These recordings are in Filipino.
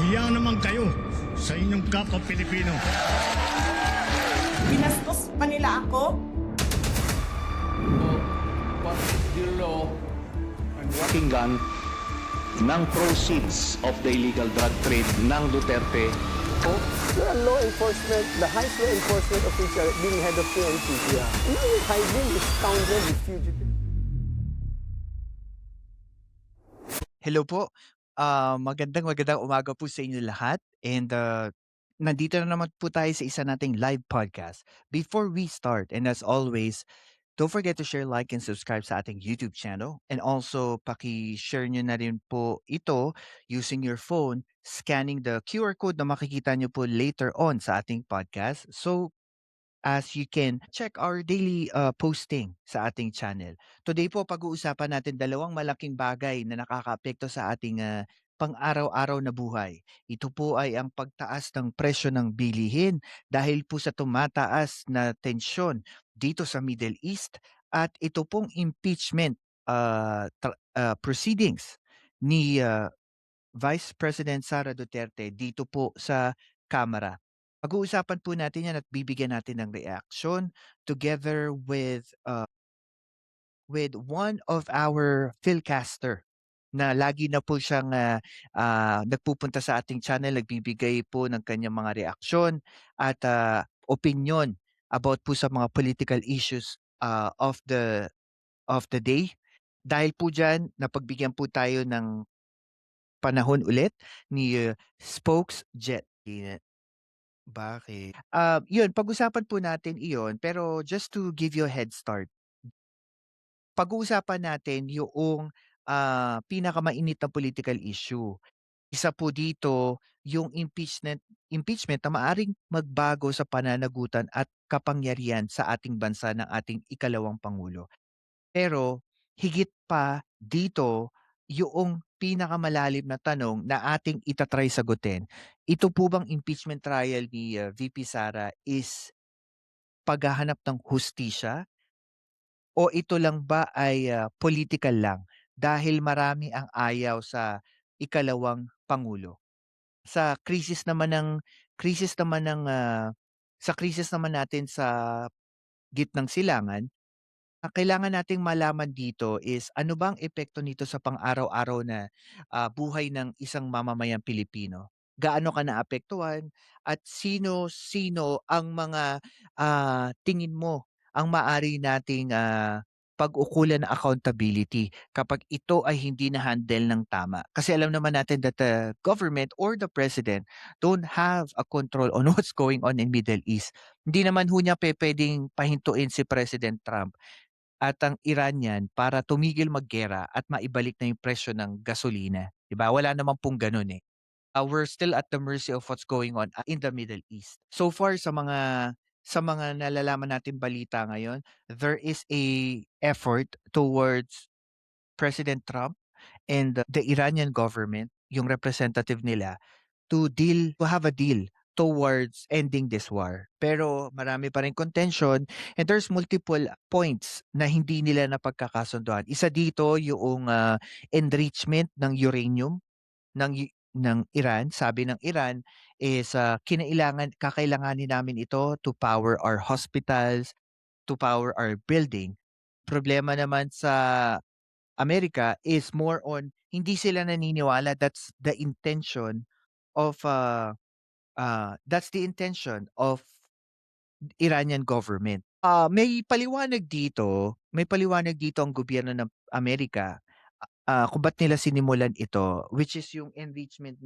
Hiya naman kayo sa inyong kapwa Pilipino. Binastos pa nila ako. What is the law and what Pakinggan ng proceeds of the illegal drug trade ng Duterte. You're a law enforcement, the highest law enforcement official being head of PNP. Yeah. Now you're hiding this scoundrel, this fugitive. Hello po. Magandang umaga po sa inyo lahat. And nandito na naman po tayo sa isa nating live podcast. Before we start, and as always, don't forget to share, like, and subscribe sa ating YouTube channel. And also, paki-share nyo na rin po ito using your phone, scanning the QR code na makikita nyo po later on sa ating podcast. So, as you can check our daily posting sa ating channel. Today po, pag-uusapan natin dalawang malaking bagay na nakakaapekto sa ating pang-araw-araw na buhay. Ito po ay ang pagtaas ng presyo ng bilihin dahil po sa tumataas na tensyon dito sa Middle East at ito pong impeachment proceedings ni Vice President Sara Duterte dito po sa Kamara. Pag-uusapan po natin yan at bibigyan natin ng reaction together with one of our Philcaster na lagi na po siyang nagpupunta sa ating channel, nagbibigay po ng kanyang mga reaksyon at opinion about po sa mga political issues of the day. Dahil po dyan, napagbigyan po tayo ng panahon ulit ni Spokes Jet. Bakit? Yun, pag-usapan po natin iyon, pero just to give you a head start, pag-uusapan natin yung pinakamainit na political issue. Isa po dito yung impeachment na maaring magbago sa pananagutan at kapangyarihan sa ating bansa ng ating ikalawang Pangulo. Pero higit pa dito yung pinakamalalim na tanong na ating itatry sagutin. Ito po bang impeachment trial ni VP Sara is paghahanap ng hustisya o ito lang ba ay political lang dahil marami ang ayaw sa ikalawang Pangulo? Sa krisis naman sa krisis naman natin sa gitnang silangan, ang kailangan nating malaman dito is ano bang epekto nito sa pang-araw-araw na buhay ng isang mamamayang Pilipino? Gaano ka naapektuhan at sino-sino ang mga tingin mo ang maari nating pag-ukulan ng accountability kapag ito ay hindi na-handle ng tama. Kasi alam naman natin that the government or the president don't have a control on what's going on in Middle East. Hindi naman ho niya pwedeng pahintuin si President Trump at ang Iranian para tumigil maggera at maibalik na yung presyo ng gasolina, 'di ba? Wala naman pong gano'n, eh. We're still at the mercy of what's going on in the Middle East. So far sa mga nalalaman nating balita ngayon, there is a effort towards President Trump and the Iranian government, yung representative nila, to have a deal towards ending this war. Pero marami pa ring contention and there's multiple points na hindi nila napagkakasunduan. Isa dito yung enrichment ng uranium ng Iran. Sabi ng Iran is kakailanganin namin ito to power our hospitals, to power our building. Problema naman sa Amerika is more on hindi sila naniniwala that's the intention of Iranian government. May paliwanag dito ang gobyerno ng Amerika kung ba't nila sinimulan ito, which is yung enrichment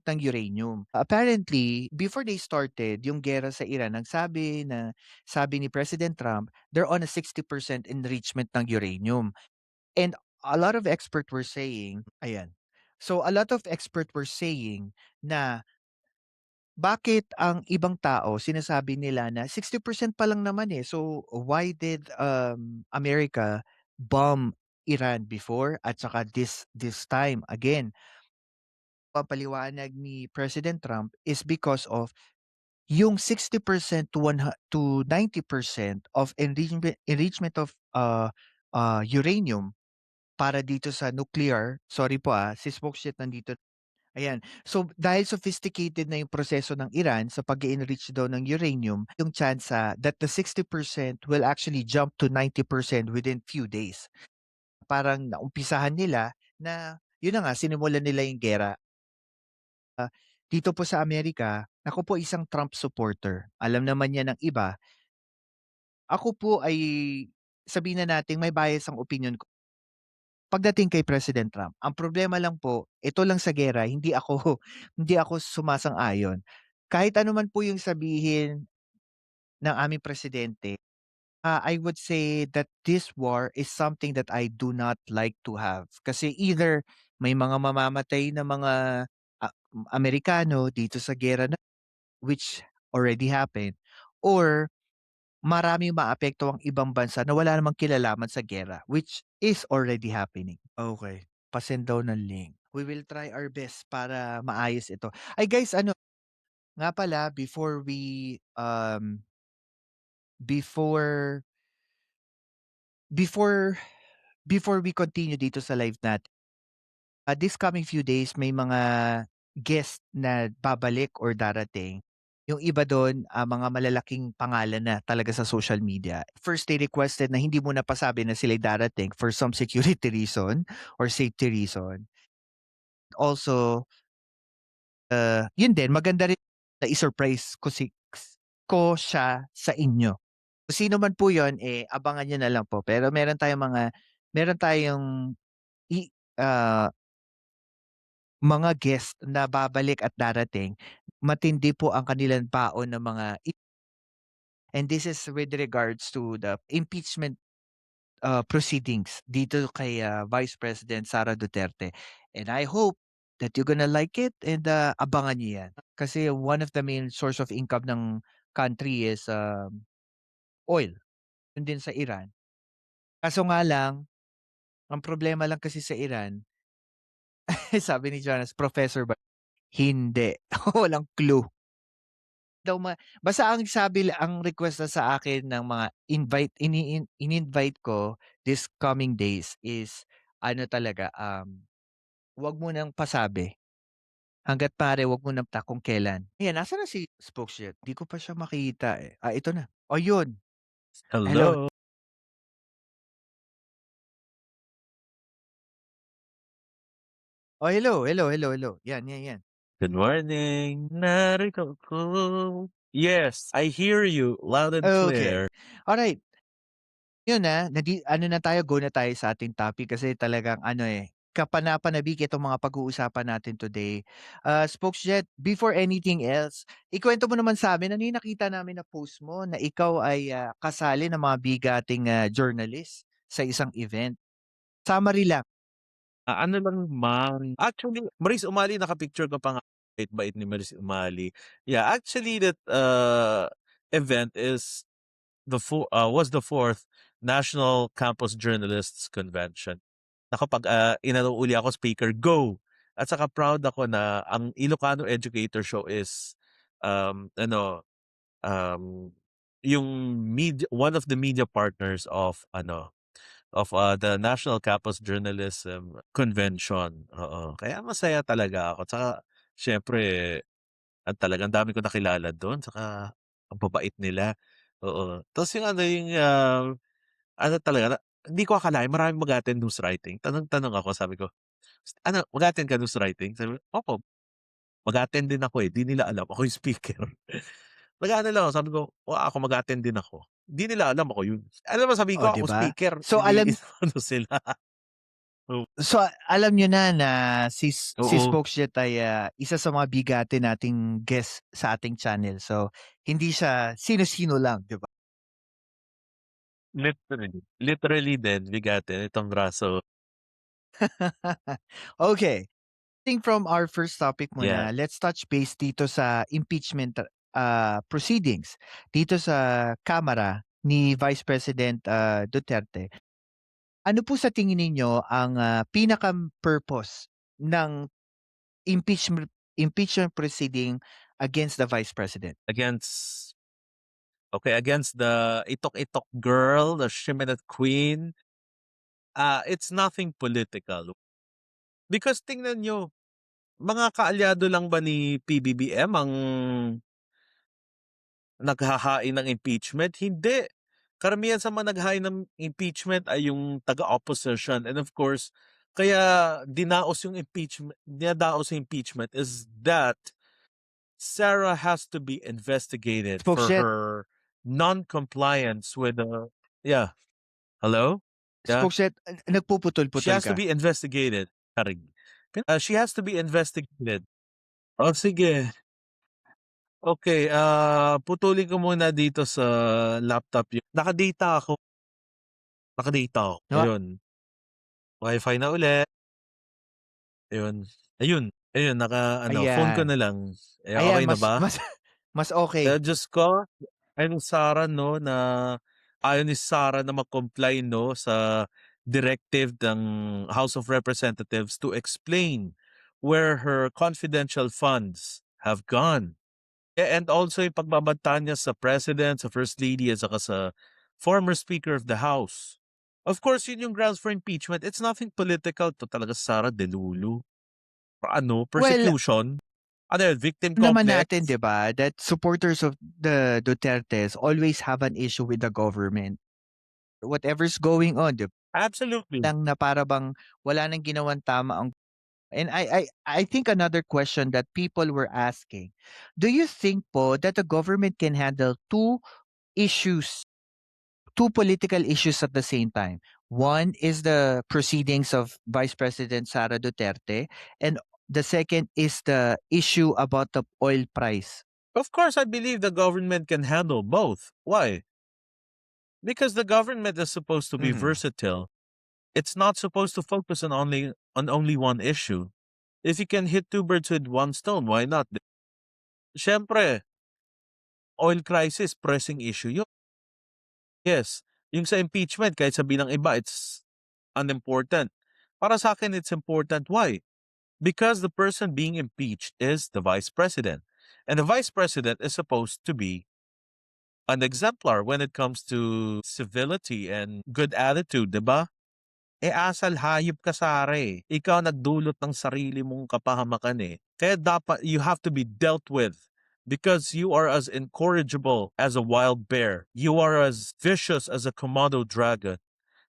ng uranium. Apparently, before they started yung gera sa Iran, sabi ni President Trump, they're on a 60% enrichment ng uranium. And a lot of experts were saying, ayan. So a lot of experts were saying na bakit ang ibang tao sinasabi nila na 60% pa lang naman eh. So why did America bomb Iran before at saka this time again? Papaliwanag ni President Trump is because of yung 60% to 90% of enrichment of uranium para dito sa nuclear. Sorry po si Spokeshit nandito. Ayan. So, dahil sophisticated na yung proseso ng Iran sa pag enrich daw ng uranium, yung tsansa that the 60% will actually jump to 90% within few days. Parang naumpisahan nila na, yun na nga, sinimulan nila yung giyera. Dito po sa Amerika, ako po isang Trump supporter. Alam naman niya ng iba. Ako po ay, sabihin na nating may bias ang opinion ko pagdating kay President Trump. Ang problema lang po, ito lang sa giyera, hindi ako hindi ako sumasang-ayon. Kahit ano man po yung sabihin ng aming presidente, I would say that this war is something that I do not like to have. Kasi either may mga mamamatay na mga Amerikano dito sa giyera na which already happened, or maraming maapektuhang ibang bansa na wala namang kinalaman sa giyera, which is already happening. Okay, pa-send daw ng link. We will try our best para maayos ito. Ay guys, ano nga pala before before before we continue dito sa live natin, this coming few days may mga guest na babalik or darating. Yung iba do'n, mga malalaking pangalan na talaga sa social media. First, they requested na hindi muna pasabi na sila'y darating for some security reason or safety reason. Also, yun din maganda rin na i-surprise ko siya sa inyo. Kung sino man po yun, abangan niyo na lang po. Pero meron tayong i ah, mga guest na babalik at darating. Matindi po ang kanilang baon ng mga and this is with regards to the impeachment, proceedings dito kay, Vice President Sara Duterte. And I hope that you're gonna like it and, abangan niyo 'yan. Kasi one of the main source of income ng country is, oil, yun din sa Iran. Kaso nga lang, ang problema lang kasi sa Iran, sabi ni Jonas, "Professor ba?" Hindi, walang clue. Daw basta ang request na sa akin ng mga in-invite ko this coming days is ano talaga, 'wag mo nang pasabi. Hangga't maaari 'wag mo nang kung kailan. Ayan, nasaan na si spokesman? Di ko pa siya makita, eh. Ito na. Oh, yun. Hello. Hello. Oh, hello, hello, hello, hello. Yan, yan, yan. Good morning. Narito ako. Yes, I hear you loud and Okay. clear. Alright. Yun na, ano na tayo, go na tayo sa ating topic kasi talagang ano, kapana-panabik itong mga pag-uusapan natin today. Spokesjet, before anything else, ikuwento mo naman sa'min ano yung nakita namin na post mo na ikaw ay, kasali ng mga bigating, journalist sa isang event. Summary lang. Ano lang actually, Maris Umali naka-picture ko pa nga, bait-bait ni Maris Umali. Yeah, actually that event was the fourth National Campus Journalists Convention. Nakapag inano uli ako, speaker, go! At saka proud ako na ang Ilocano Educator Show is um, yung one of the media partners of the National Campus Journalism Convention. Oo. Kaya masaya talaga ako. Tsaka syempre talagang dami ko nakilala doon. Tsaka ang babait nila. Oo. Tapos yung ano talaga, hindi ko akalain maraming mag-attend news writing. Tanong-tanong ako, sabi ko, ano, mag-attend ka news writing? Sabi ko, opo, mag-attend din ako eh. Di nila alam ako yung speaker. Nag-aano lang ako, sabi ko, ako mag-attend din ako. Di nila alam ako yun. Alam mo, sabi Oh, ko, 'di ako ba? speaker. So Hindi, ano sila. so alam niyo na si Oo. Spokesjet ay, isa sa mga bigatin nating guest sa ating channel. So hindi siya sino-sino lang, 'di ba? Literally din, bigatin itong braso. Okay. Think from our first topic Yeah. muna, let's touch base dito sa impeachment, proceedings dito sa Kamara ni Vice President, Duterte. Ano po sa tingin ninyo ang, pinaka-purpose ng impeachment proceeding against the Vice President? Against the itok-itok girl, the Shimonette Queen. It's nothing political. Because tingnan nyo, mga kaalyado lang ba ni PBBM ang naghahain ng impeachment? Hindi. Karamihan sa mga naghahain ng impeachment ay yung taga-opposition. And of course, kaya dinadaos yung impeachment is that Sarah has to be investigated for Spokesjet, her non-compliance with the... Yeah. Hello? Yeah. Spokesjet, She nagpuputol-putol has to ka. be investigated. Karig. She has to be investigated. Oh, sige. Okay, putulin ko muna dito sa laptop yun. Nakadata ako. No? Ayun. Wi-Fi na uli. Ayun. Ayun, phone ko Ayan. na lang. Eh, Ayan, okay na ba? mas okay. Diyos ko, ayun Sarah, no, na ayaw ni Sarah na mag-comply, no, sa directive ng House of Representatives to explain where her confidential funds have gone. And also yung pagbabanta niya sa President, sa First Lady, at saka sa former Speaker of the House. Of course, yun yung grounds for impeachment. It's nothing political. To talaga Sara Delulu. Well, Persecution? Ano yun, victim naman complex? natin, di ba, that supporters of the Dutertes always have an issue with the government. Whatever's going on, di ba? Absolutely. Lang na para bang wala nang ginawang tama ang... And I think another question that people were asking, do you think po that the government can handle two political issues at the same time? One is the proceedings of Vice President Sara Duterte, and the second is the issue about the oil price. Of course, I believe the government can handle both. Why? Because the government is supposed to be Mhm. versatile. It's not supposed to focus on only one issue. If you can hit two birds with one stone, why not? Siyempre, oil crisis, pressing issue yun. Yes, yung sa impeachment, kahit sabihin ng iba, it's unimportant. Para sa akin, it's important. Why? Because the person being impeached is the Vice President. And the Vice President is supposed to be an exemplar when it comes to civility and good attitude, di ba? Asal hayop ka Sara eh. Ikaw nagdulot ng sarili mong kapahamakan eh. Kaya dapat you have to be dealt with because you are as incorrigible as a wild bear. You are as vicious as a Komodo dragon.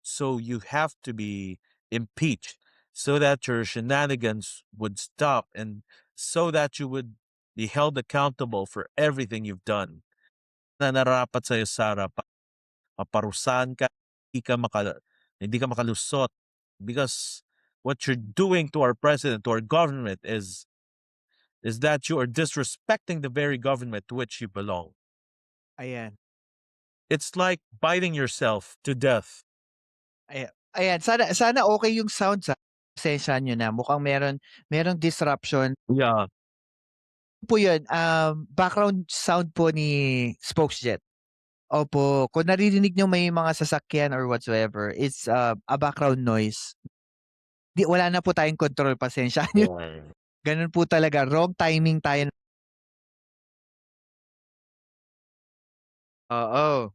So you have to be impeached so that your shenanigans would stop and so that you would be held accountable for everything you've done. Na narapat sa'yo, Sarah, maparusahan ka, hindi ka makalusot because what you're doing to our president, to our government is that you are disrespecting the very government to which you belong. Ayan. It's like biting yourself to death. Ayan, sana okay yung sound sa pasensya nyo na. Mukhang merong disruption. Yeah. Po yun, background sound po ni Spokesjet. Opo, kung naririnig nyo may mga sasakyan or whatsoever, it's a background noise. Wala na po tayong control, pasensya nyo. Ganun po talaga, wrong timing tayo. Oo.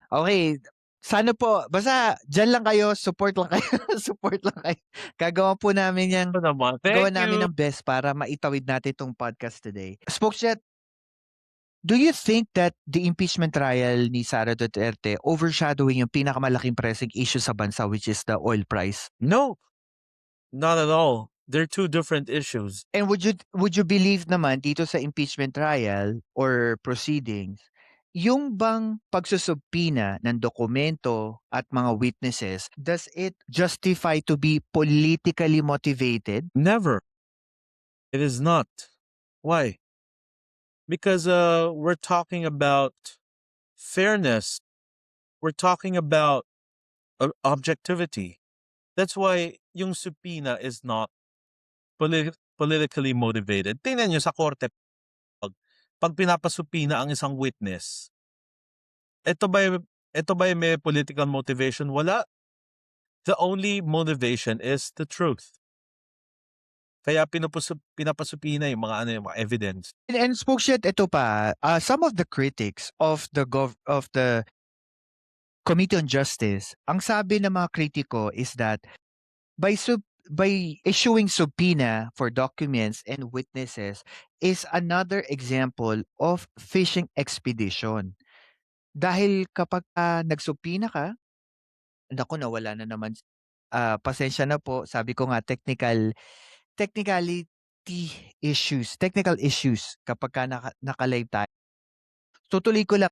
Okay, sana po, basta dyan lang kayo, support lang kayo, support lang kayo. Gagawa po namin yan. Naman. Gawa Thank namin you. ng best para maitawid natin itong podcast today. Spokesjet, do you think that the impeachment trial ni Sara Duterte overshadowing yung pinakamalaking pressing issue sa bansa, which is the oil price? No, not at all. They're two different issues. And would you believe naman dito sa impeachment trial or proceedings, yung bang pagsusubpina ng dokumento at mga witnesses, does it justify to be politically motivated? Never. It is not. Why? Because we're talking about fairness. We're talking about objectivity. That's why yung subpoena is not politically motivated. Tingnan nyo sa korte, pag pinapasubpoena ang isang witness, ito ba yung may political motivation? Wala. The only motivation is the truth. Kaya pinapasubpoena yung mga evidence. And Spokesjet, ito pa, some of the critics of the Committee on Justice, ang sabi ng mga kritiko is that by by issuing subpoena for documents and witnesses is another example of fishing expedition. Dahil kapag nagsubpoena ka, naku nawala na naman, pasensya na po sabi ko nga technical issues kapagka naka-live tayo. Tutuloy ko lang,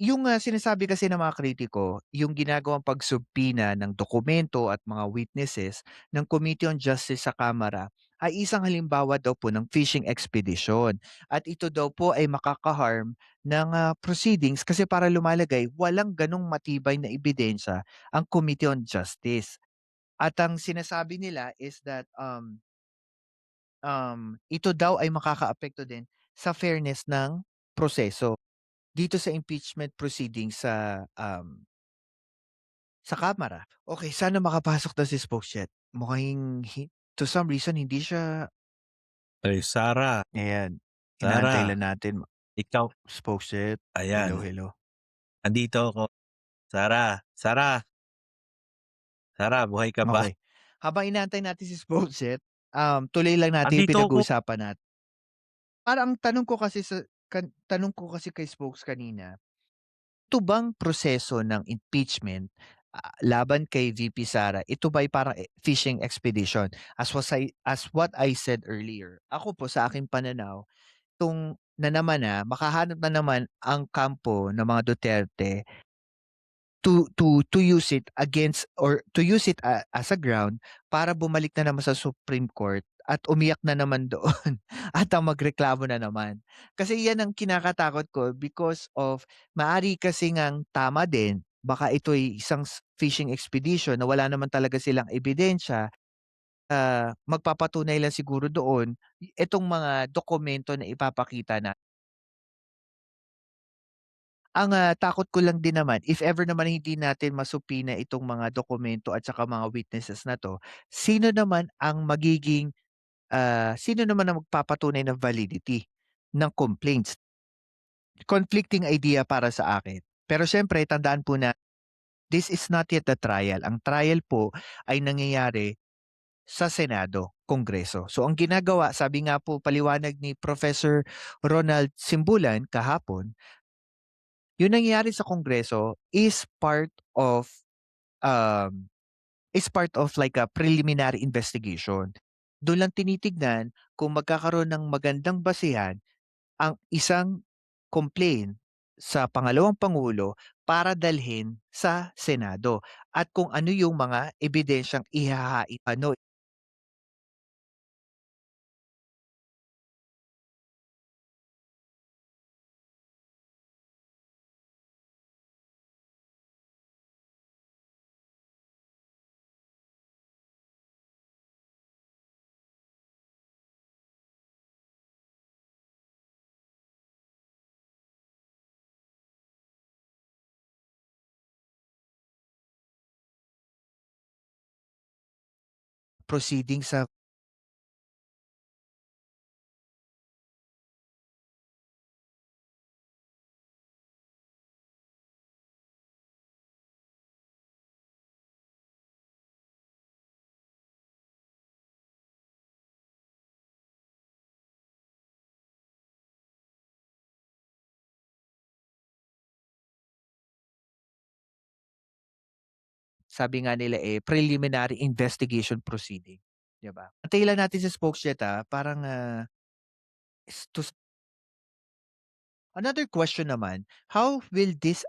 yung sinasabi kasi ng mga kritiko, yung ginagawang pagsubpina ng dokumento at mga witnesses ng Committee on Justice sa Kamara ay isang halimbawa daw po ng fishing expedition. At ito daw po ay makaka-harm ng proceedings kasi para lumalagay, walang ganong matibay na ebidensya ang Committee on Justice. At ang sinasabi nila is that ito daw ay makakaapekto din sa fairness ng proseso dito sa impeachment proceedings sa Kamara. Okay, sana makapasok na si Spokesjet. Mukhang to some reason hindi siya Ay, Sarah, ayan, inaantay Sarah, lang natin. ikaw, Spokesjet, hello, ayan, hello. andito ako. Sarah, Sarah, Sarah, buhay ka ba? Okay. Habang inaantay natin si Spokesjet, tuloy lang natin yung Andito ako. pinag-uusapan natin. Parang tanong ko kasi kay Spokes kanina, ito bang proseso ng impeachment, laban kay VP Sara, ito ba'y parang fishing expedition? As what I said earlier, ako po sa aking pananaw, itong na naman makahanap na naman ang kampo ng mga Duterte to use it against or to use it as a ground para bumalik na naman sa Supreme Court at umiyak na naman doon at magreklamo na naman. Kasi yan ang kinakatakot ko because of maari kasi ngang tama din, baka ito'y isang fishing expedition na wala naman talaga silang ebidensya, magpapatunay lang siguro doon itong mga dokumento na ipapakita na. Ang takot ko lang din naman if ever naman hindi natin masupina itong mga dokumento at saka mga witnesses na 'to, sino naman ang magpapatunay ng validity ng complaints? Conflicting idea para sa akin. Pero siyempre tandaan po na this is not yet the trial. Ang trial po ay nangyayari sa Senado, Kongreso. So ang ginagawa, sabi nga po paliwanag ni Professor Ronald Simbulan kahapon, yung nangyayari sa Kongreso um, is part of like a preliminary investigation. Doon lang tinitignan kung magkakaroon ng magandang basehan ang isang complaint sa pangalawang pangulo para dalhin sa Senado at kung ano yung mga ebidensyang ihahain proceeding sa sabi nga nila preliminary investigation proceeding, 'di ba? Antayin lang natin sa spokesjet parang another question naman, how will this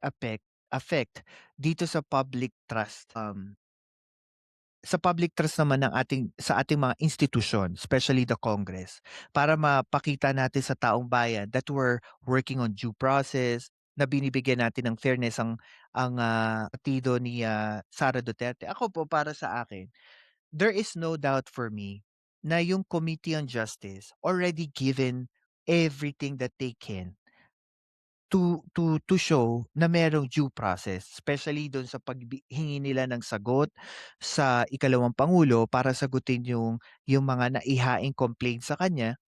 affect dito sa public trust naman sa ating mga institusyon, especially the Congress, para mapakita natin sa taong bayan that we're working on due process, na binibigyan natin ng fairness ang partido ni Sara Duterte. Ako po para sa akin, there is no doubt for me na yung Committee on Justice already given everything that they can to show na merong due process, especially do'n sa hingi nila ng sagot sa ikalawang pangulo para sagutin yung mga naihaing complaint sa kanya.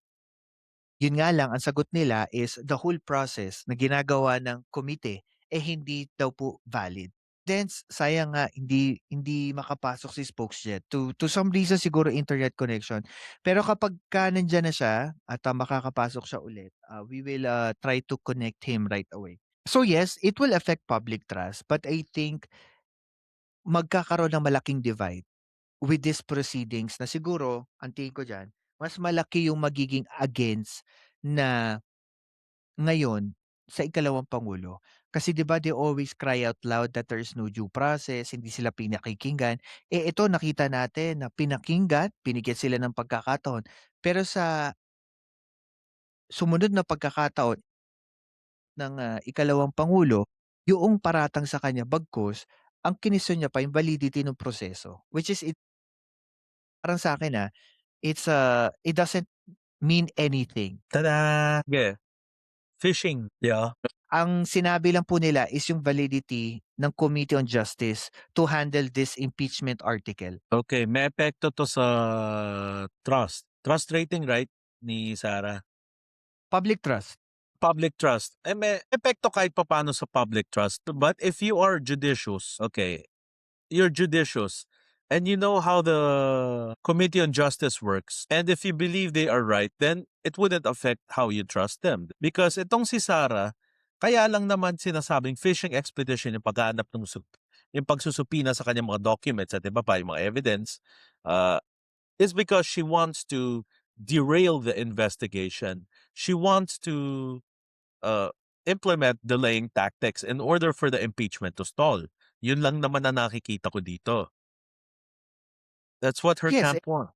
Yun nga lang ang sagot nila is the whole process na ginagawa ng komite, hindi daw po valid. Sayang nga hindi makapasok si spokesjet. To some reason siguro internet connection. Pero kapagka nandiyan na siya at, makakapasok siya ulit, we will, try to connect him right away. So yes, it will affect public trust, but I think magkakaroon ng malaking divide with these proceedings na siguro ang tingin ko diyan, mas malaki yung magiging against na ngayon sa ikalawang pangulo. Kasi 'di ba they always cry out loud that there is no due process, hindi sila pinakikinggan. Eh, ito nakita natin na pinakinggan, binigyan sila ng pagkakataon. Pero sa sumunod na pagkakataon ng, ikalawang pangulo, yoong paratang sa kanya bagkus ang kinuwestiyon niya pa yung validity ng proseso. Which is parang sa'kin, it doesn't mean anything. Tada! Yeah, fishing. Yeah. Ang sinabi lang po nila is yung validity ng Committee on Justice to handle this impeachment article. Okay, may epekto to sa trust. Trust rating, right, ni Sarah? Public trust. Public trust. Eh, may epekto kahit papaano sa public trust. But if you are judicious, okay, you're judicious, and you know how the Committee on Justice works, and if you believe they are right, then it wouldn't affect how you trust them. Because itong si Sarah, kaya lang naman sinasabing fishing expedition yung paghahanap ng yung pagsusupina sa kanyang mga documents at iba pa yung mga evidence, is because she wants to derail the investigation. She wants to implement delaying tactics in order for the impeachment to stall. Yun lang naman na nakikita ko dito. That's what her Yes, camp wants.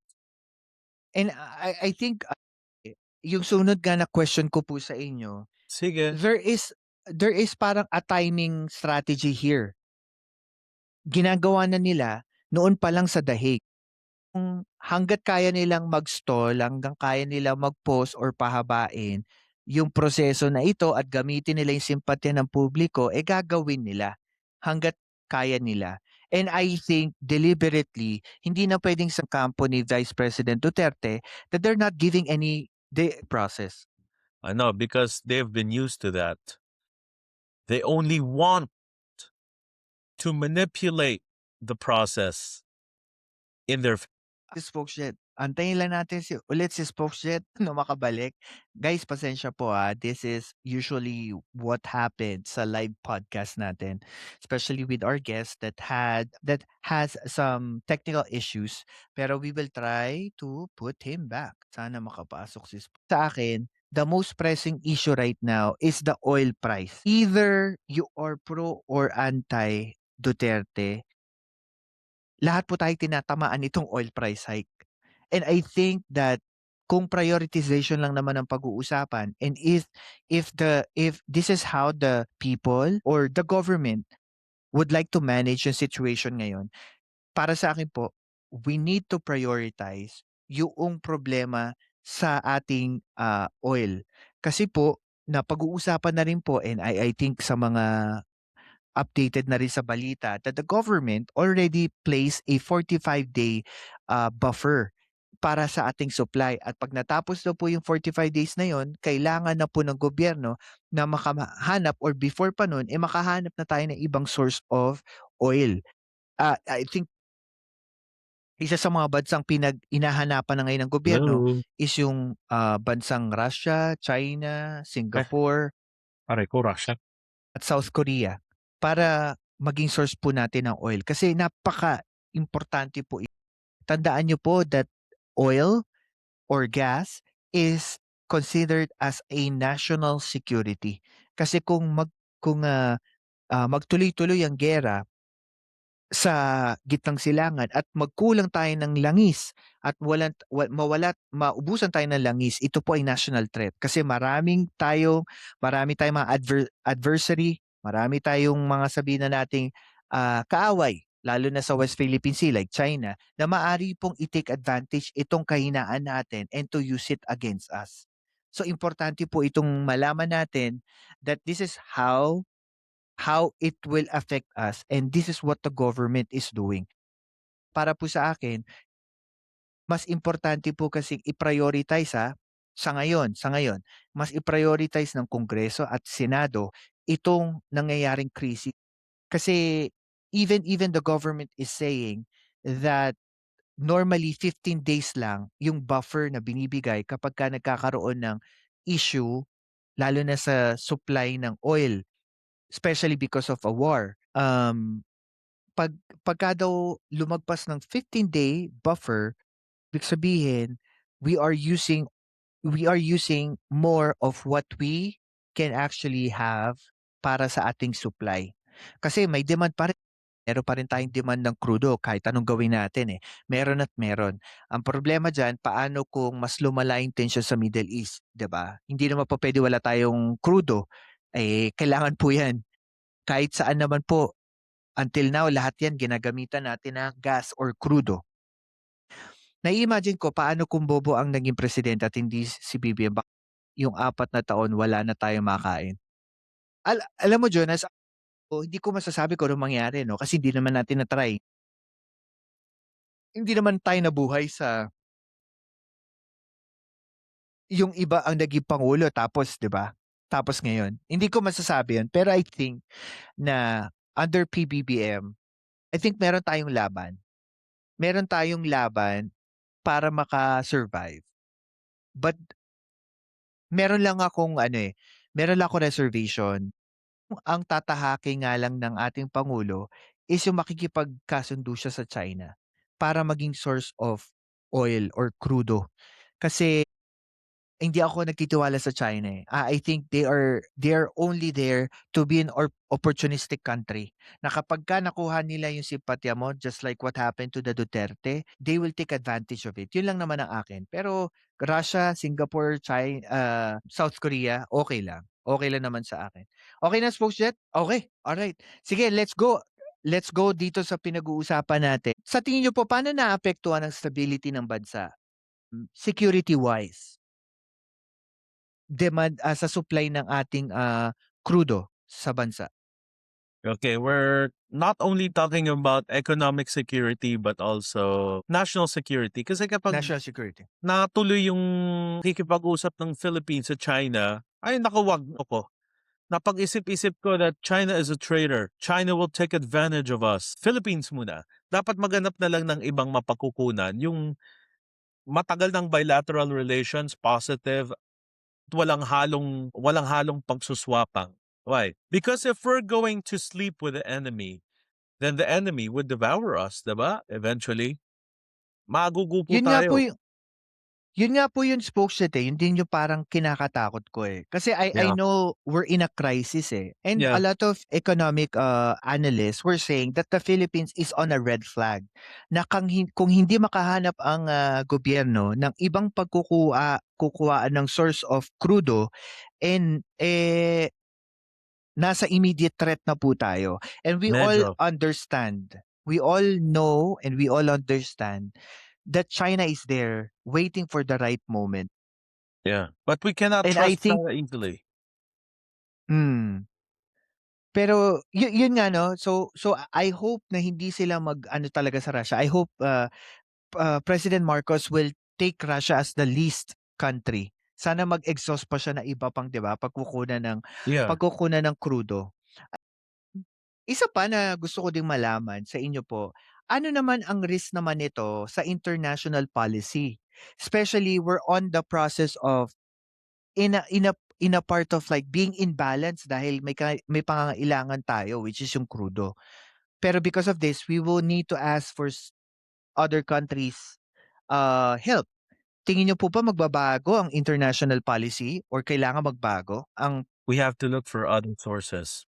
and I think, yung sunod nga na question ko po sa inyo, Sige. there is parang a timing strategy here. Ginagawa na nila noon pa lang sa dahig. Hangga't kaya nilang mag-stall, hanggang kaya nilang mag-pause or pahabain yung proseso na ito at gamitin nila yung simpatya ng publiko, gagawin nila hangga't kaya nila. And I think deliberately, hindi na pwedeng sa kampo ni Vice President Duterte that they're not giving any process. I know, because they've been used to that. They only want to manipulate the process in their Si Spokesjet, antayin lang natin ulit si Spokesjet na makabalik. Guys, pasensya po this is usually what happened sa live podcast natin, especially with our guest that has some technical issues, pero we will try to put him back. Sana makapasok si Sa akin, the most pressing issue right now is the oil price. Either you are pro or anti Duterte, lahat po tayo tinatamaan nitong oil price hike. And I think that kung prioritization lang naman ang pag-uusapan, and if this is how the people or the government would like to manage yung situation ngayon, para sa akin po, we need to prioritize yung problema sa ating oil. Kasi po, na pag-uusapan na rin po, and I think sa mga updated na rin sa balita that the government already placed a 45-day buffer para sa ating supply. At pag natapos na po yung 45 days na yon, kailangan na po ng gobyerno na makahanap or before pa nun, makahanap na tayo ng ibang source of oil. I think isa sa mga bansang inahanapan na ngayon ng gobyerno is yung bansang Russia, China, Singapore, Aray ko, Russia. at South Korea para maging source po natin ng oil. Kasi napaka-importante po. Tandaan nyo po that oil or gas is considered as a national security. Kasi kung magtuloy-tuloy ang giyera sa gitnang silangan at magkulang tayo ng langis at maubusan tayo ng langis, ito po ay national threat. Kasi marami tayong mga adversary, marami tayong mga sabihin na nating kaaway, lalo na sa West Philippine Sea like China, na maari pong i-take advantage itong kahinaan natin and to use it against us. So importante po itong malaman natin that this is how it will affect us, and this is what the government is doing. Para po sa akin, mas importante po kasing i-prioritize sa ngayon, mas i-prioritize ng Kongreso at Senado itong nangyayaring krisis. Kasi even the government is saying that normally 15 days lang yung buffer na binibigay kapagka nagkakaroon ng issue lalo na sa supply ng oil, especially because of a war. Pag pagka daw lumagpas ng 15-day buffer, ibig sabihin we are using more of what we can actually have para sa ating supply. Kasi may demand pa rin. Meron pa rin tayong demand ng krudo kahit anong gawin natin eh. Meron at meron. Ang problema dyan, paano kung mas lumala yung tension sa Middle East, 'di ba? Hindi naman po pwede wala tayong krudo. Eh, kailangan po yan. Kahit saan naman po, until now, lahat yan ginagamitan natin na gas or krudo. Nai-imagine ko paano kung bobo ang naging presidente at hindi si BBM. Yung 4 na taon wala na tayong makain. Alam mo Jonas, hindi ko masasabi kung anong mangyari 'no, kasi hindi naman natin na-try. Hindi naman tayo nabuhay sa yung iba ang naging pangulo tapos 'di ba? Tapos ngayon. Hindi ko masasabi 'yun, pero I think na under PBBM, I think meron tayong laban. Meron tayong laban para maka-survive. But meron lang akong meron lang akong reservation. Ang tatahaki nga lang ng ating pangulo is yung makikipagkasundo siya sa China para maging source of oil or krudo. Kasi hindi ako nagtitiwala sa China eh. I think they are only there to be an opportunistic country. Na kapagka nakuha nila yung simpatya mo, just like what happened to the Duterte, they will take advantage of it. Yun lang naman ang akin. Pero Russia, Singapore, China, South Korea, okay lang. Okay lang naman sa akin. Okay na, Spokesjet? Okay. Alright. Sige, let's go. Let's go dito sa pinag-uusapan natin. Sa tingin niyo po, paano naapektuhan ang stability ng bansa? Security-wise, demand sa supply ng ating krudo sa bansa. Okay, we're not only talking about economic security but also national security. Kasi kapag National security. natuloy yung kikipag-usap ng Philippines sa China, ay naku, wag ako. Napag-isip-isip ko that China is a traitor. China will take advantage of us. Philippines muna. Dapat maghanap na lang ng ibang mapakukunan. Yung matagal ng bilateral relations, positive, walang halong pagsuswapang. Why? Because if we're going to sleep with the enemy, then the enemy would devour us, diba? Eventually. Magugupo Yun nga po tayo. yun nga po yung spokesman eh, yun din yung parang kinakatakot ko eh. Kasi I Yeah. know we're in a crisis eh. And Yeah. a lot of economic analysts were saying that the Philippines is on a red flag. Na kung hindi makahanap ang gobyerno ng ibang kukuhaan ng source of crudo and nasa immediate threat na po tayo. And we all Medyo. understand, we all know and we all understand that China is there waiting for the right moment. Yeah. But we cannot And I trust think, China easily. pero yun nga no, so I hope na hindi sila mag-ano talaga sa Russia. I hope President Marcos will take Russia as the least country. Sana mag-exhaust pa siya na iba pang, 'di ba, pagkukunan Yeah. ng crudo. Isa pa na gusto ko ding malaman sa inyo po, ano naman ang risk naman nito sa international policy? Especially we're on the process of in a part of like being in balance dahil may pangangailangan tayo which is yung crudo. Pero because of this, we will need to ask for other countries help. Tingin niyo po ba magbabago ang international policy or kailangan magbago? We have to look for other sources.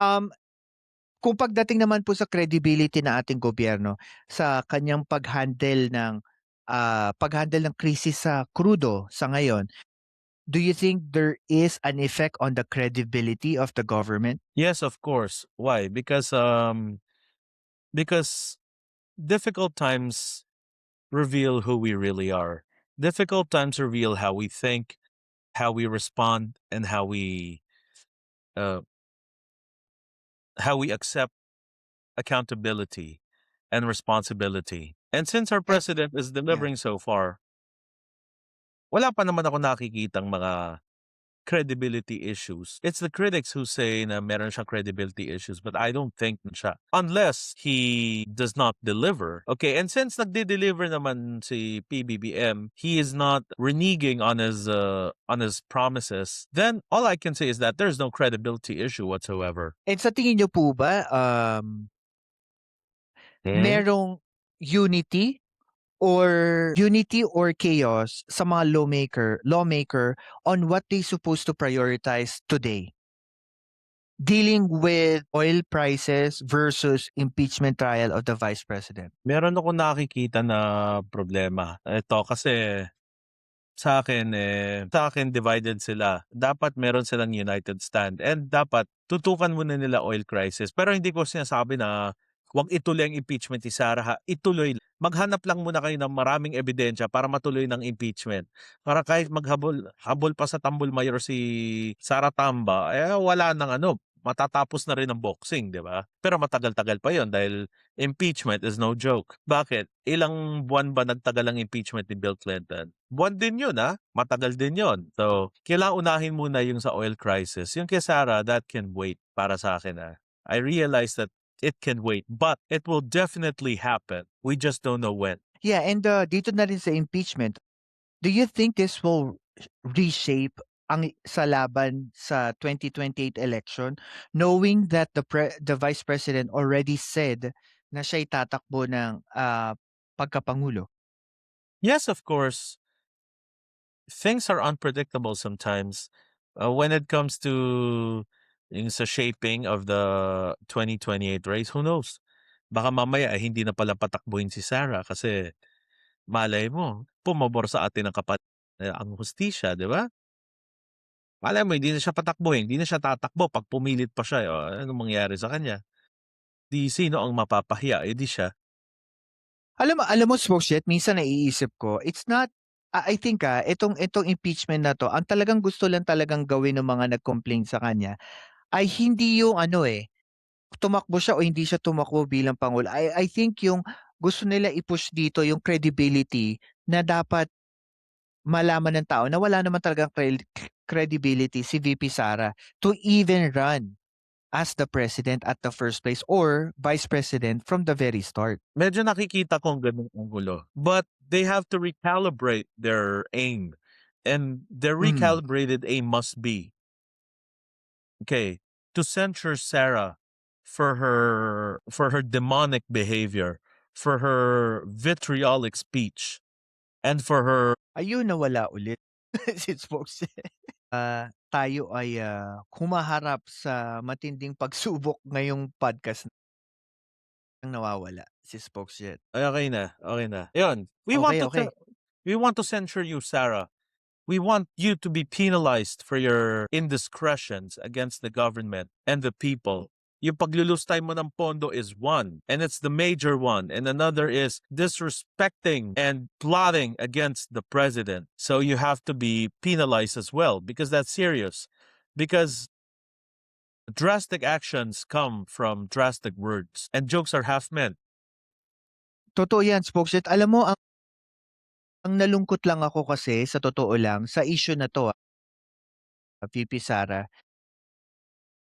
Kung pagdating naman po sa credibility ng ating gobyerno sa kanyang pag-handle ng krisis sa crudo sa ngayon, do you think there is an effect on the credibility of the government? Yes, of course. Why? Because difficult times reveal who we really are. Difficult times reveal how we think, how we respond, and how we accept accountability and responsibility. And since our president is delivering so far, wala pa naman ako nakikitang mga credibility issues. It's the critics who say na meron siyang credibility issues, but I don't think siya. Unless he does not deliver. Okay, and since nagde-deliver naman si PBBM, he is not reneging on his promises, then all I can say is that there's no credibility issue whatsoever. And sa tingin niyo po ba, merong unity or chaos sa mga lawmaker on what they supposed to prioritize today? Dealing with oil prices versus impeachment trial of the Vice President. Meron akong nakikita na problema. Ito kasi sa akin divided sila. Dapat meron silang united stand and dapat tutukan muna nila oil crisis. Pero hindi ko sinasabi na huwag ituloy ang impeachment ni Sara. Ituloy. Maghanap lang muna kayo ng maraming ebidensya para matuloy ng impeachment. Para kahit habol pa sa tambol mayor si Sara Tamba, wala nang matatapos na rin ang boxing, di ba? Pero matagal-tagal pa yon dahil impeachment is no joke. Bakit? Ilang buwan ba nagtagal ang impeachment ni Bill Clinton? Buwan din yun, matagal din yun. So, kailangan unahin muna yung sa oil crisis. Yung kay Sara, that can wait para sa akin. I realize that it can wait, but it will definitely happen. We just don't know when. Yeah, and dito na rin sa impeachment, do you think this will reshape sa laban sa 2028 election, knowing that the Vice President already said na siya'y tatakbo ng pagkapangulo? Yes, of course. Things are unpredictable sometimes. When it comes to yung sa shaping of the 2028 race, who knows? Baka mamaya hindi na pala patakbuhin si Sara kasi malay mo, pumabor sa atin ang hustisya, di ba? Malay mo, hindi na siya patakbuhin, hindi na siya tatakbo pag pumilit pa siya. Anong mangyari sa kanya? Di sino ang mapapahiya? Di siya. Alam mo, Spokesjet, minsan naiisip ko, it's not, I think itong impeachment na to, ang talagang gusto lang talagang gawin ng mga nag-complain sa kanya, ay hindi yung tumakbo siya o hindi siya tumakbo bilang Pangulo. I think yung gusto nila i-push dito yung credibility na dapat malaman ng tao na wala naman talagang credibility si VP Sara to even run as the president at the first place or vice president from the very start. Medyo nakikita kong ganung anggulo. But they have to recalibrate their aim. And their recalibrated aim must be, okay, to censure Sarah for her demonic behavior, for her vitriolic speech, and for her Ayun, nawala ulit si Spokesjet. Tayo ay humaharap sa matinding pagsubok ngayong podcast ang nawawala si Spokesjet. okay na. Ayun, we Okay. want to censure you, Sarah. We want you to be penalized for your indiscretions against the government and the people. Yung paglulustay mo ng pondo is one, and it's the major one, and another is disrespecting and plotting against the president. So you have to be penalized as well because that's serious. Because drastic actions come from drastic words, and jokes are half meant. Totoo yan, Spokesjet. Alam mo, ang nalungkot lang ako kasi sa totoo lang sa issue na to, VP Sara,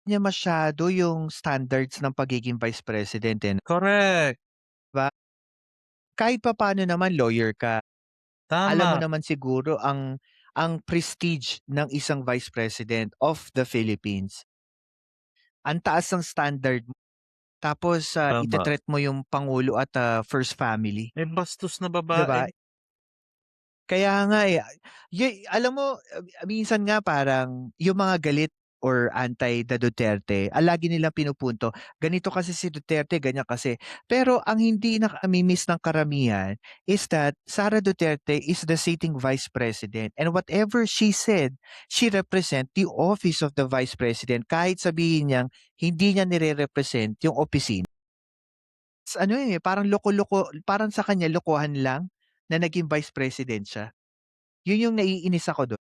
niya masyado yung standards ng pagiging vice president. Correct. Kahit papaano naman lawyer ka, alam mo Tama. naman siguro ang prestige ng isang vice president of the Philippines. Ang taas ng standard mo. Tapos Tama. itetreat mo yung pangulo at first family. May bastos na Diba? babae. Kaya nga alam mo, minsan nga parang yung mga galit or anti Duterte, lagi nilang pinupunto, ganito kasi si Duterte, ganyan kasi. Pero ang hindi nakami-miss ng karamihan is that Sara Duterte is the sitting vice president. And whatever she said, she represent the office of the vice president. Kahit sabihin niyang hindi niya nire-represent yung opisina. Parang loko-loko, parang sa kanya lokohan lang na naging vice president siya. Yun yung naiinis ako doon.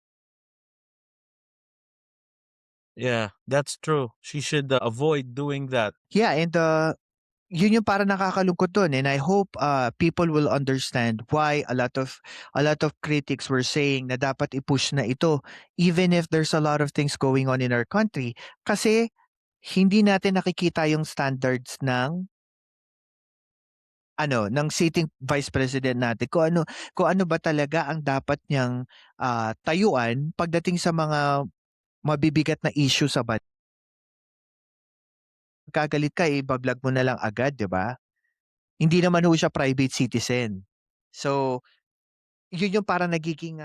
Yeah, that's true. She should avoid doing that. Yeah, and yun yung parang nakakalungkot dun, and I hope people will understand why a lot of critics were saying na dapat i-push na ito even if there's a lot of things going on in our country, kasi hindi natin nakikita yung standards ng sitting vice president natin, kung ano ba talaga ang dapat niyang tayuan pagdating sa mga mabibigat na issue sa bansa. Kagalit ka, iba-vlog mo na lang agad, 'di ba? Hindi naman ho siya private citizen. So, yun yung parang nagiging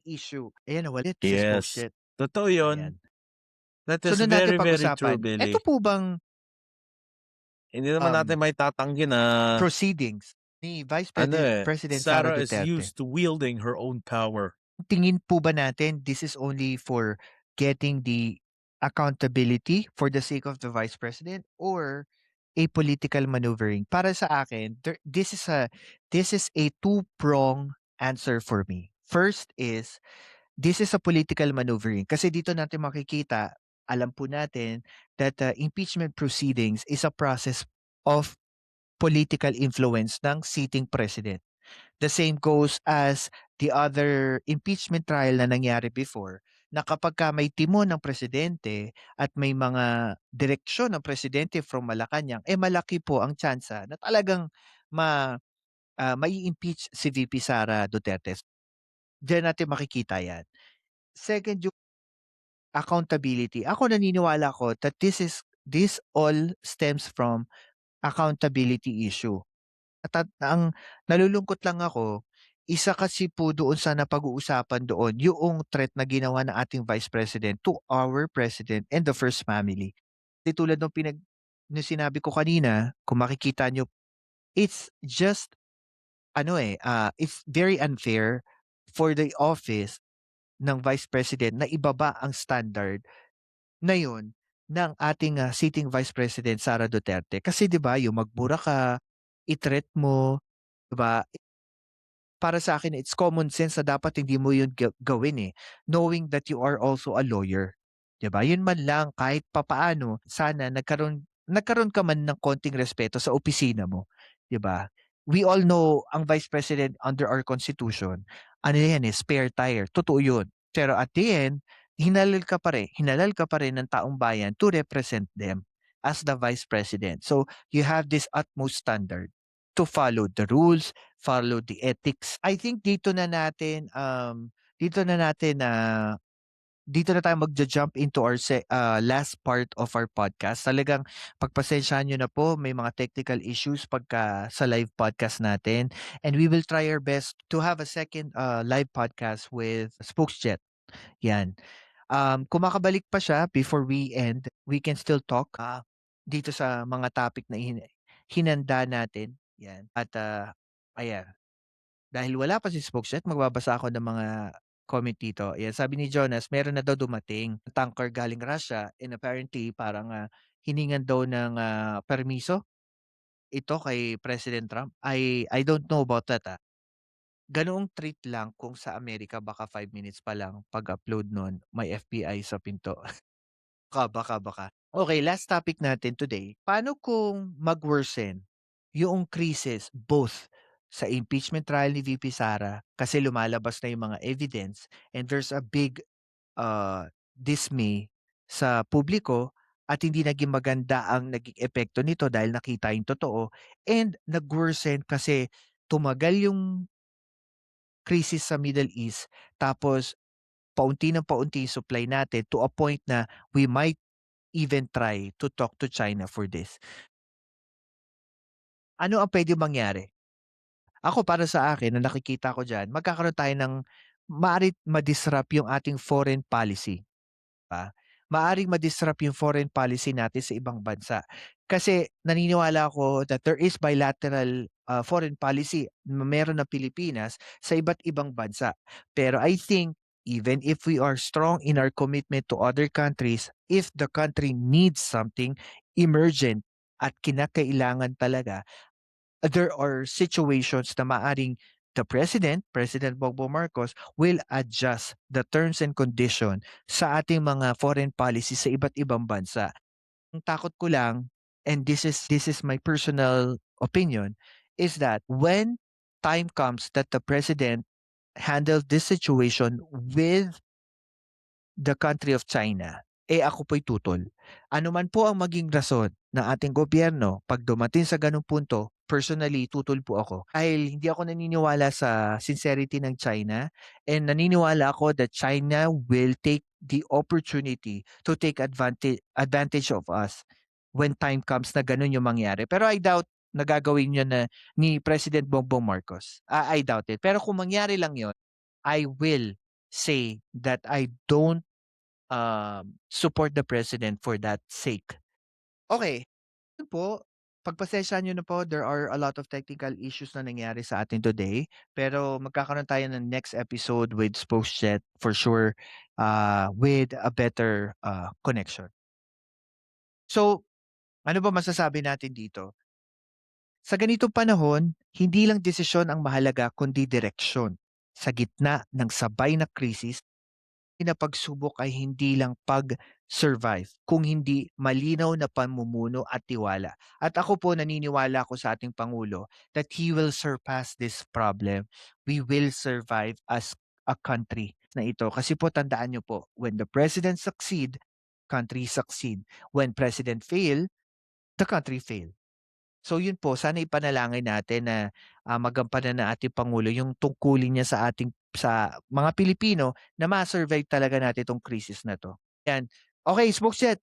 issue. Ayan, nawalit si Yes. Spokesjet. Totoo yun. Ayan. That is Sunod natin very, very true, pag-usapan, eto Billy. po bang Hindi naman natin um, maitatanggi na proceedings ni Vice ano President Sara Sarah is Duterte? used to wielding her own power. Tingin po ba natin this is only for getting the accountability for the sake of the Vice President, or a political maneuvering? Para sa akin, this is a two-prong answer for me. First is, this is a political maneuvering kasi dito natin makikita, alam po natin that impeachment proceedings is a process of political influence ng sitting president. The same goes as the other impeachment trial na nangyari before, na kapag ka may timon ng presidente at may mga direksyon ng presidente from Malacanang, malaki po ang tsansa na talagang mai-impeach si VP Sara Duterte. Diyan natin makikita yan. Second, yung accountability. Ako naniniwala ko that this all stems from accountability issue. At ang nalulungkot lang ako, isa kasi po doon sa napag-uusapan doon yung threat na ginawa ng ating Vice President to our President and the First Family. Di tulad nung sinabi ko kanina, kung makikita nyo, it's just, it's very unfair for the office ng Vice President na ibaba ang standard na yun ng ating sitting Vice President Sara Duterte. Kasi 'di ba, yung magmura ka, i-threat mo, 'di ba? Para sa akin, it's common sense na dapat hindi mo yun gawin, knowing that you are also a lawyer. 'Di ba? Yun man lang, kahit papaano, sana nagkaroon ka man ng konting respeto sa opisina mo, 'di ba? We all know ang Vice President under our Constitution, ano yan, spare tire. Totoo yun. Pero at the end, hinalal ka pa rin ng taong bayan to represent them as the Vice President. So, you have this utmost standard to follow the rules, follow the ethics. I think dito na tayo magja-jump into our last part of our podcast. Talagang pagpasensyahan nyo na po, may mga technical issues pagka sa live podcast natin. And we will try our best to have a second live podcast with Spokesjet. Yan. Kung makabalik pa siya before we end, we can still talk dito sa mga topic na hinanda natin. Yan. At ayan. Dahil wala pa si Spokesjet, magbabasa ako ng mga comment dito. Ayan, sabi ni Jonas, meron na daw dumating tanker galing Russia, and apparently parang hiningan daw ng permiso ito kay President Trump. I don't know about that. Ganoong treat lang kung sa Amerika baka 5 minutes pa lang pag-upload nun, may FBI sa pinto. Baka. Okay, last topic natin today. Paano kung mag-worsen yung crisis both sa impeachment trial ni VP Sara kasi lumalabas na yung mga evidence, and there's a big dismay sa publiko at hindi naging maganda ang naging epekto nito dahil nakita yung totoo, and nag-worsen kasi tumagal yung crisis sa Middle East, tapos paunti ng paunti yung supply natin to a point na we might even try to talk to China for this. Ano ang pwede mangyari? Ako, para sa akin, na nakikita ko diyan, magkakaroon tayo ng maaaring ma-disrupt yung ating foreign policy, ba? Maaaring ma-disrupt yung foreign policy natin sa ibang bansa. Kasi naniniwala ako that there is bilateral foreign policy na meron ng Pilipinas sa iba't ibang bansa. Pero I think even if we are strong in our commitment to other countries, if the country needs something emergent at kinakailangan talaga, there are situations na maaring the President Bongbong Marcos, will adjust the terms and condition sa ating mga foreign policy sa iba't ibang bansa. Ang takot ko lang, and this is my personal opinion, is that when time comes that the president handled this situation with the country of China, ako po'y tutol. Ano man po ang maging rason ng ating gobyerno pag dumating sa ganung punto, personally, tutol po ako. Dahil hindi ako naniniwala sa sincerity ng China, and naniniwala ako that China will take the opportunity to take advantage of us when time comes na ganun yung mangyari. Pero I doubt nagagawin yun na ni President Bongbong Marcos. I doubt it. Pero kung mangyari lang yun, I will say that I don't support the president for that sake. Okay, yun po. Pagpasensyahan nyo na po, there are a lot of technical issues na nangyari sa atin today. Pero magkakaroon tayo ng next episode with Spokesjet for sure, with a better connection. So, ano ba masasabi natin dito? Sa ganitong panahon, hindi lang desisyon ang mahalaga kundi direksyon. Sa gitna ng sabay na krisis, na pagsubok ay hindi lang pag-survive, kung hindi malinaw na pamumuno at tiwala. At ako po naniniwala ako sa ating Pangulo that he will surpass this problem. We will survive as a country na ito. Kasi po tandaan nyo po, when the president succeed, country succeed. When president fail, the country fail. So yun po, sana ipanalangin natin na magampanan ng ating Pangulo yung tungkulin niya sa mga Pilipino na ma-survive talaga natin itong crisis na to. Yan. Okay, Spokesjet,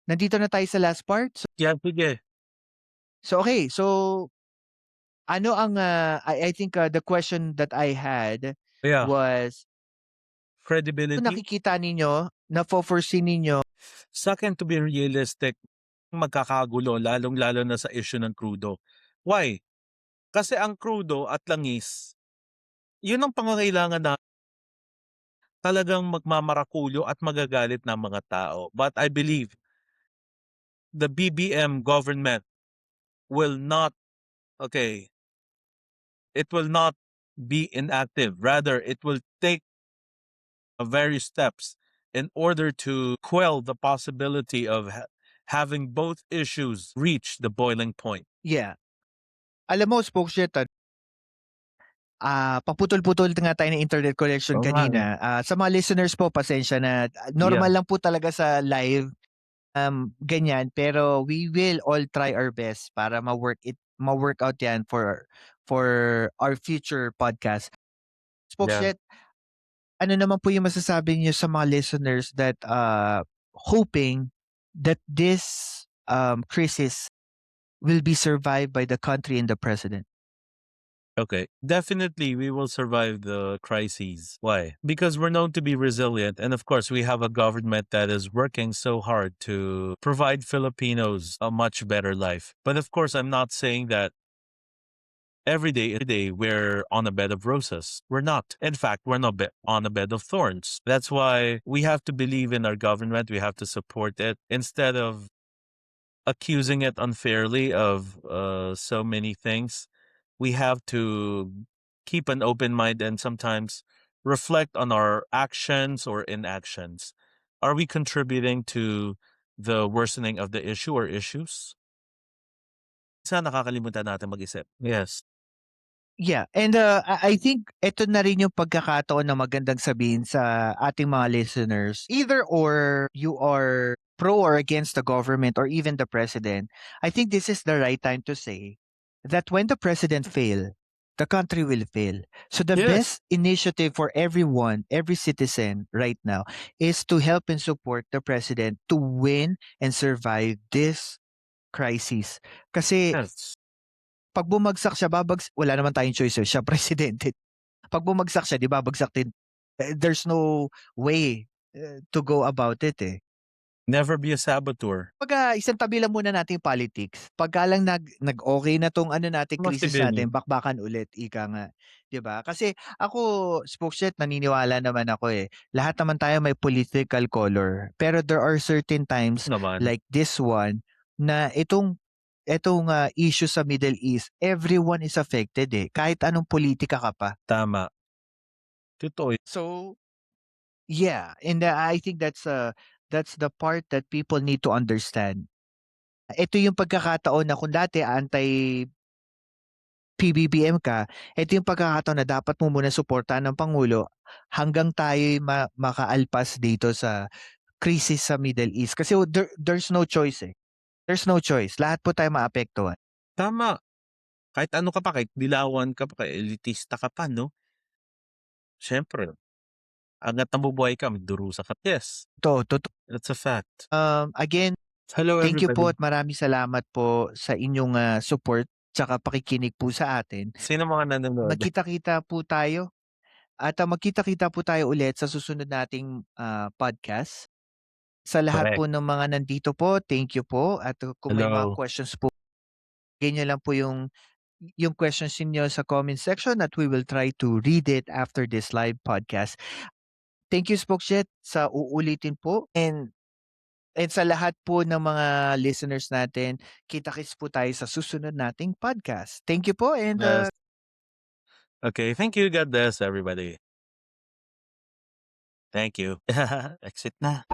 nandito na tayo sa last part. Yeah, sige. Okay, so ano ang I think the question that I had Yeah. was kung Credibility. nakikita ninyo, na-foresee ninyo Second, to be realistic, magkakagulo, lalong-lalo na sa issue ng crudo. Why? Kasi ang crudo at langis, yun ang pangangailangan na talagang magmamarakulo at magagalit ng mga tao. But I believe the BBM government will not, it will not be inactive. Rather, it will take various steps in order to quell the possibility of having both issues reach the boiling point. Yeah. Alam mo, Spokesjet, paputol-putol nga tayo ng internet connection Oo nga, kanina. Sa mga listeners po, pasensya na. Normal lang po talaga sa live, ganyan. Pero we will all try our best para ma-work out yan for our future podcast. Spokesjet, ano naman po yung masasabi niyo sa mga listeners that hoping that this crisis will be survived by the country and the president? Okay. Definitely, we will survive the crises. Why? Because we're known to be resilient. And of course, we have a government that is working so hard to provide Filipinos a much better life. But of course, I'm not saying that every day we're on a bed of roses. We're not. In fact, we're not on a bed of thorns. That's why we have to believe in our government. We have to support it instead of accusing it unfairly of so many things. We have to keep an open mind and sometimes reflect on our actions or inactions. Are we contributing to the worsening of the issue or issues? Sana nakakalimutan natin mag-isip. Yes. Yeah, and I think ito na rin yung pagkakataon na magandang sabihin sa ating mga listeners. Either or you are pro or against the government or even the president, I think this is the right time to say that when the president fail, the country will fail. So the Yes. best initiative for everyone, every citizen right now is to help and support the president to win and survive this crisis. Kasi Yes. pag bumagsak siya, wala naman tayong choice, siya presidente. Pag bumagsak siya, di babagsak din. There's no way to go about it eh. Never be a saboteur. Pag isang tabi lang muna natin yung politics. Pagka lang nag-okay na tong natin, Must crisis be natin, me. bakbakan ulit, ika nga. 'Di ba? Kasi ako, Spokesjet, naniniwala naman ako eh. Lahat naman tayo may political color. Pero there are certain times Naman. like this one na itong issue sa Middle East, everyone is affected eh. Kahit anong politika ka pa. Tama. Totoo. So, yeah, and I think that's the part that people need to understand. Ito yung pagkakataon na kung dati anti-PBBM ka, ito yung pagkakataon na dapat mo muna suportahan ng Pangulo hanggang tayo'y makaalpas dito sa krisis sa Middle East. Kasi there's no choice eh. There's no choice. Lahat po tayo maapektuhan. Tama. Kahit ano ka pa, kahit dilawan ka pa, kahit elitista ka pa, no? Siyempre, hanggat nabubuhay ka, magdurusa ka. Yes, Totoo. that's a fact. Again, Hello, thank you po everybody. at maraming salamat po sa inyong support tsaka pakikinig po sa atin. Sino mga nanonood? Magkita-kita po tayo at magkita-kita po tayo ulit sa susunod nating podcast. Sa lahat Correct. po ng mga nandito po, thank you po. At kung may mga Hello. questions po, ganyan lang po yung questions niyo sa comment section at we will try to read it after this live podcast. Thank you, Spokesjet, sa uulitin po. And sa lahat po ng mga listeners natin, kita-kits po tayo sa susunod nating podcast. Thank you po and Yes. Okay, thank you. God bless everybody. Thank you. Exit na.